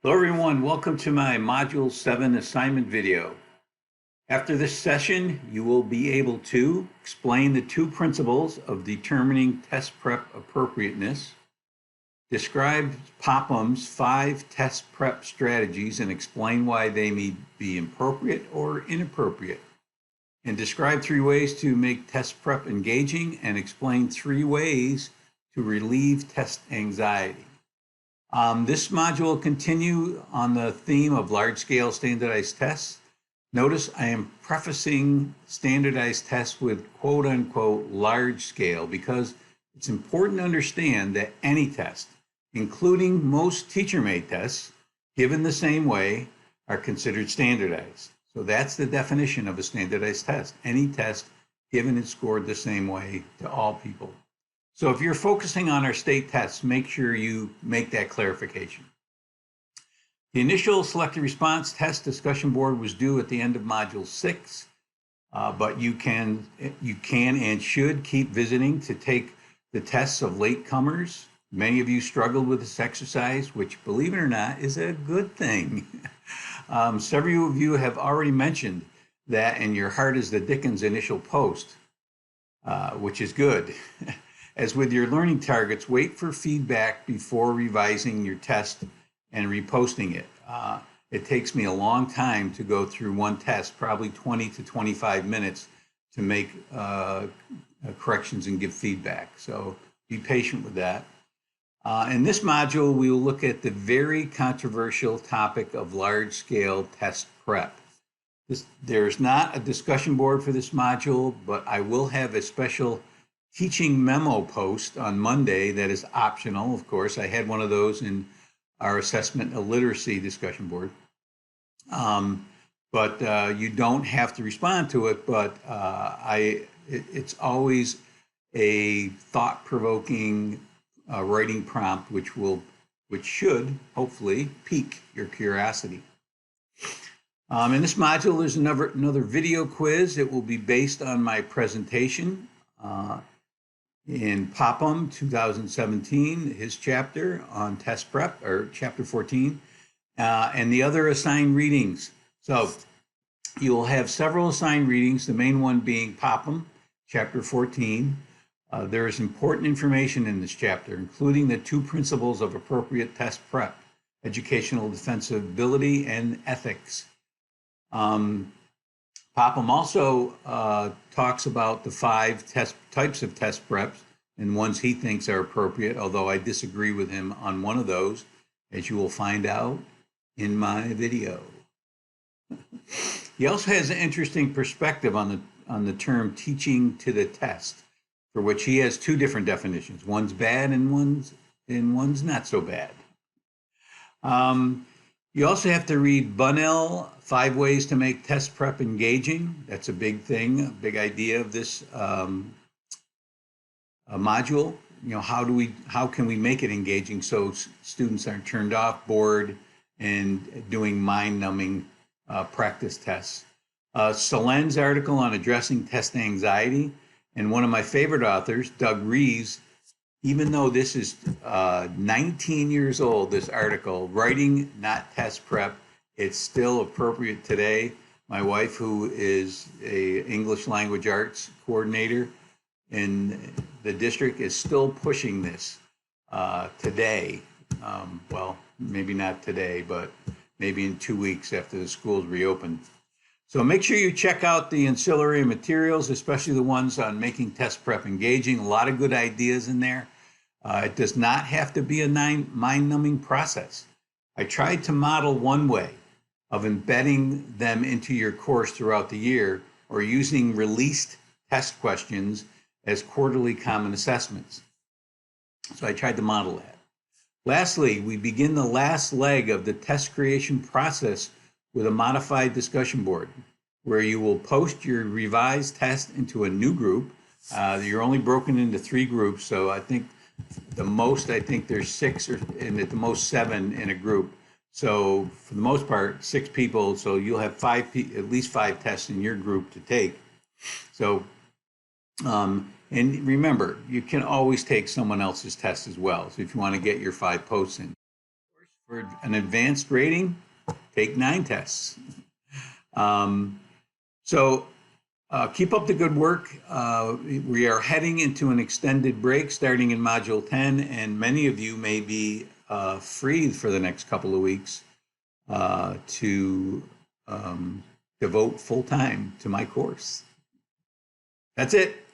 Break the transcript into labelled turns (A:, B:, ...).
A: Hello everyone, welcome to my Module 7 assignment video. After this session, you will be able to explain the two principles of determining test prep appropriateness, describe Popham's 5 test prep strategies and explain why they may be appropriate or inappropriate, and describe 3 ways to make test prep engaging and explain 3 ways to relieve test anxiety. This module will continue on the theme of large-scale standardized tests. Notice I am prefacing standardized tests with quote-unquote large-scale because it's important to understand that any test, including most teacher-made tests, given the same way, are considered standardized. So that's the definition of a standardized test. Any test given and scored the same way to all people. So if you're focusing on our state tests, make sure you make that clarification. The initial selected response test discussion board was due at the end of Module 6, but you can and should keep visiting to take the tests of latecomers. Many of you struggled with this exercise, which, believe it or not, is a good thing. Several of you have already mentioned that in your heart is the Dickens initial post, which is good. As with your learning targets, wait for feedback before revising your test and reposting it. It takes me a long time to go through one test, probably 20 to 25 minutes, to make corrections and give feedback. So be patient with that. In this module, we will look at the very controversial topic of large-scale test prep. There's not a discussion board for this module, but I will have a special teaching memo post on Monday that is optional. Of course, I had one of those in our assessment illiteracy discussion board. But you don't have to respond to it, but it's always a thought-provoking writing prompt which should hopefully pique your curiosity. In this module, there's another video quiz. It will be based on my presentation in Popham 2017, his chapter on test prep, or chapter 14, and the other assigned readings. So you will have several assigned readings, the main one being Popham, chapter 14. There is important information in this chapter, including the 2 principles of appropriate test prep, educational defensibility and ethics. Popham also talks about the 5 types of test preps and ones he thinks are appropriate, although I disagree with him on one of those, as you will find out in my video. He also has an interesting perspective on the term teaching to the test, for which he has 2 different definitions. One's bad and one's not so bad. You also have to read Bunnell, 5 Ways to Make Test Prep Engaging. That's a big thing, a big idea of this module. You know, how can we make it engaging so students aren't turned off, bored, and doing mind-numbing practice tests. Solen's article on addressing test anxiety, and one of my favorite authors, Doug Rees, even though this is 19 years old, this article, Writing, Not Test Prep, it's still appropriate today. My wife, who is an English language arts coordinator in the district, is still pushing this today. Well, maybe not today, but maybe in 2 weeks after the schools reopen. So make sure you check out the ancillary materials, especially the ones on making test prep engaging. A lot of good ideas in there. It does not have to be a mind-numbing process. I tried to model one way of embedding them into your course throughout the year, or using released test questions as quarterly common assessments. So I tried to model that. Lastly, we begin the last leg of the test creation process with a modified discussion board, where you will post your revised test into a new group. You're only broken into 3 groups, so I think there's 6 and at the most 7 in a group. So for the most part, 6 people, so you'll have at least 5 tests in your group to take. So, and remember, you can always take someone else's test as well. So if you want to get your 5 posts in. For an advanced rating, take 9 tests. So keep up the good work. We are heading into an extended break starting in Module 10, and many of you may be free for the next couple of weeks to devote full time to my course. That's it.